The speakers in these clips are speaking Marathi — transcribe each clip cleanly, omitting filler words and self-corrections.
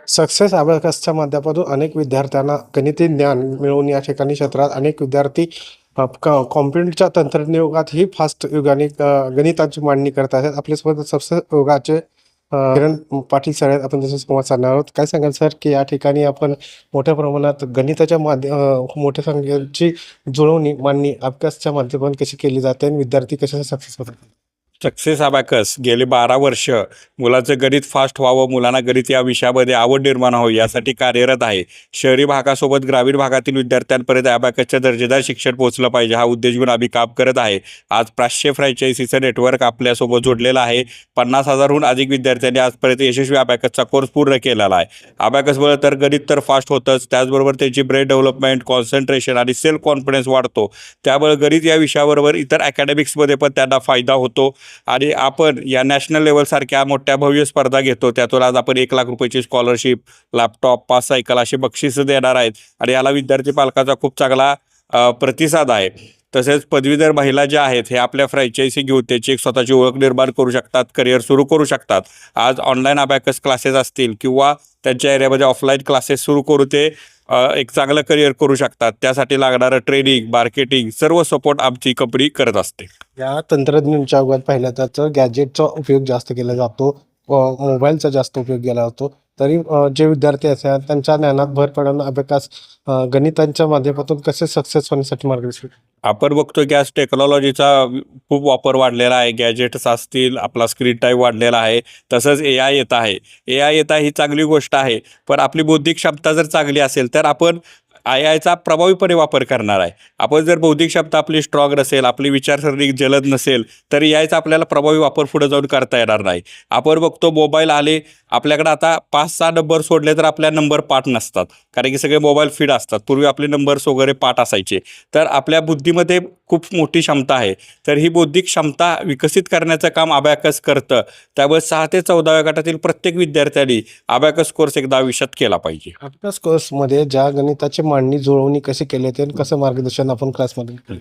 सक्सेस अबॅकसच्या माध्यमातून अनेक विद्यार्थ्यांना गणिती ज्ञान मिळवून या ठिकाणी क्षेत्रात अनेक विद्यार्थी कॉम्प्युटरच्या तंत्रज्ञान युगात ही फास्ट युगाने गणिताची मांडणी करत आहेत. आपल्यासोबत सक्सेस युगाचे किरण पाटील सर आहेत. आपण जसं संवाद साधणार आहोत. काय सांगाल सर, की या ठिकाणी आपण मोठ्या प्रमाणात गणिताच्या मोठ्या संख्येची जुळवणी मांडणी अबॅकसच्या माध्यमातून कशी केली जाते आणि विद्यार्थी कसे सक्सेस होतात? सक्सेस अबॅकस गेली 12 वर्ष मुलाचं गणित फास्ट व्हावं, मुलांना गणित या विषयामध्ये आवड निर्माण व्हावी यासाठी कार्यरत आहे. शहरी भागासोबत ग्रामीण भागातील विद्यार्थ्यांपर्यंत अबॅकसच्या दर्जेदार शिक्षण पोहोचलं पाहिजे हा उद्देश घेऊन आम्ही काम करत आहे. आज 500 फ्रँचायझीचं नेटवर्क आपल्यासोबत जोडलेलं आहे. 50,000हून अधिक विद्यार्थ्यांनी आजपर्यंत यशस्वी अबॅकसचा कोर्स पूर्ण केलेला आहे. अबॅकसमुळे तर गणित तर फास्ट होतंच, त्याचबरोबर त्यांची ब्रेन डेव्हलपमेंट, कॉन्सन्ट्रेशन आणि सेल्फ कॉन्फिडन्स वाढतो. त्यामुळे गणित या विषयाबरोबर इतर अकॅडमिक्समध्ये पण त्यांना फायदा होतो. आणि आपण या नॅशनल लेवलसारख्या मोठ्या भव्य स्पर्धा घेतो, त्यातून आज आपण 1 लाख रुपयाची स्कॉलरशिप, लॅपटॉप, 5 सायकल अशी बक्षिसं देणार आहेत. आणि याला विद्यार्थी पालकाचा खूप चांगला प्रतिसाद आहे. तसेच पदवीधर महिला ज्या आहेत हे आपल्या फ्रँचायझी घेऊन त्याची एक स्वतःची ओळख निर्माण करू शकतात, करिअर सुरू करू शकतात. आज ऑनलाईन अबॅकस क्लासेस असतील किंवा त्यांच्या एरियामध्ये ऑफलाईन क्लासेस सुरू करू ते एक चांगलं करिअर करू शकतात. त्यासाठी लागणारं ट्रेनिंग, मार्केटिंग सर्व सपोर्ट आमची कंपनी करत असते. या तंत्रज्ञानाच्या युगात पाहिलं तर गॅजेटचा उपयोग जास्त केला जातो, मोबाईलचा जास्त उपयोग केला जातो. तरी जे विद्यार्थी असतात त्यांच्या ज्ञानात भर पडून अबॅकस गणितांच्या माध्यमातून कसे सक्सेस होण्यासाठी मार्गदर्शन. आपण बघतो की आज टेक्नॉलॉजीचा खूप वापर वाढलेला आहे. गॅजेट्स असतील, आपला स्क्रीन टाईम वाढलेला आहे. तसंच AI येत आहे. AI येत आहे ही चांगली गोष्ट आहे, पण आपली बौद्धिक क्षमता जर चांगली असेल तर आपण AI चा प्रभावीपणे वापर करणार आहे. आपण जर बौद्धिक क्षमता आपली स्ट्रॉंग नसेल, आपली विचारसरणी जलद नसेल तर AI चा आपल्याला प्रभावी वापर पुढे जाऊन करता येणार नाही. आपण बघतो मोबाईल आले, आपल्याकडे आता 5-6 नंबर सोडले तर आपल्या नंबर पाठ नसतात, कारण की सगळे मोबाईल फीड असतात. पूर्वी आपले नंबर्स वगैरे पाठ असायचे. तर आपल्या बुद्धीमध्ये खूप मोठी क्षमता आहे. तर ही बौद्धिक क्षमता विकसित करण्याचं काम अबॅकस करतं. त्यामुळे 6 ते 14व्या गटातील प्रत्येक विद्यार्थ्यांनी अबॅकस कोर्स एकदा आयुष्यात केला पाहिजे. अबॅकस कोर्समध्ये ज्या गणिताची मांडणी जुळवणी कशी केली ते कसं मार्गदर्शन आपण क्लासमध्ये.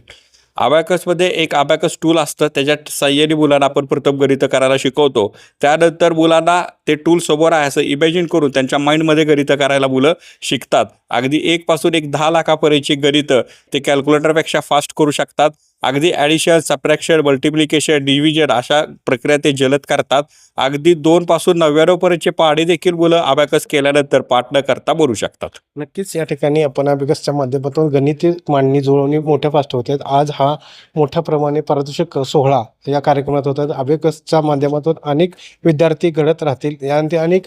अबॅकसमध्ये एक अबॅकस टूल असतं, त्याच्यात साहाय्याने मुलांना आपण प्रथम गणितं करायला शिकवतो. त्यानंतर मुलांना ते टूल समोर आहे असं इमॅजिन करून त्यांच्या माइंडमध्ये गणितं करायला मुलं शिकतात. अगदी 1 पासून 10 लाखापर्यंतची गणितं ते कॅल्क्युलेटरपेक्षा फास्ट करू शकतात. अगदी ॲडिशन, सबट्रॅक्शन, मल्टिप्लिकेशन, डिव्हिजन अशा प्रक्रिया ते जलद करतात. अगदी 2 पासून 99 पर्यंतचे पाढे देखील मुलं अबॅकस केल्यानंतर पाठ न करता बनवू शकतात. नक्कीच या ठिकाणी आपण अबॅकसच्या माध्यमातून गणिती मांडणी जुळवणी मोठ्या फास्ट होते. आज हा मोठ्या प्रमाणे पारितोषिक सोहळा या कार्यक्रमात होतात. अबॅकसच्या माध्यमातून अनेक विद्यार्थी घडत राहतील आणि अनेक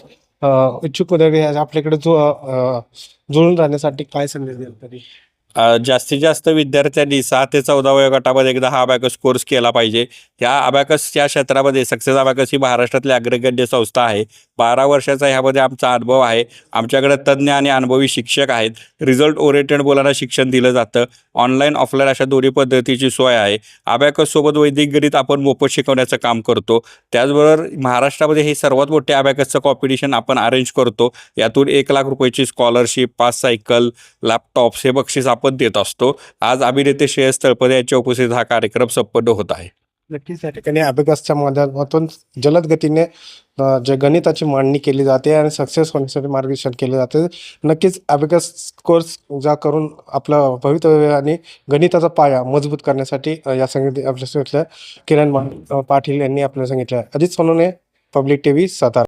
इच्छुक विद्यार्थी आपल्याकडे जुळून राहण्यासाठी काय संदेश द्याल तरी? जास्तीत जास्त विद्यार्थ्यांनी 6 ते 14व्या गटामध्ये एकदा हा अबॅकस कोर्स केला पाहिजे. ह्या अबॅकसच्या क्षेत्रामध्ये सक्सेस अबॅकस ही महाराष्ट्रातली अग्रगण्य संस्था आहे. 12 वर्षाचा ह्यामध्ये आमचा अनुभव आहे. आमच्याकडे तज्ज्ञ आणि अनुभवी शिक्षक आहेत. रिझल्ट ओरिएंटेड मुलांना शिक्षण दिलं जातं. ऑनलाईन, ऑफलाईन अशा दोन्ही पद्धतीची सोय आहे. अबॅकससोबत वैदिक गणित आपण मोफत शिकवण्याचं काम करतो. त्याचबरोबर महाराष्ट्रामध्ये हे सर्वात मोठे अबॅकसचं कॉम्पिटिशन आपण अरेंज करतो. यातून 1 लाख रुपयाची स्कॉलरशिप, 5 सायकल, लॅपटॉप्स हे बक्षीस आपण देत असतो. आज अभिनेते श्रेयस तळपदे यांच्या उपस्थितीत हा कार्यक्रम संपन्न होत आहे. नक्कीच या ठिकाणी अबॅकसच्या माध्यमातून जलद गतीने जे गणिताची मांडणी केली जाते आणि सक्सेस होण्यासाठी मार्गदर्शन केले जाते. नक्कीच अबॅकस कोर्स ज्या करून आपलं भवितव्य आणि गणिताचा पाया मजबूत करण्यासाठी या आपल्या किरण पाटील यांनी आपल्याला सांगितलं. Ajit Sonawane, public TV, Satara.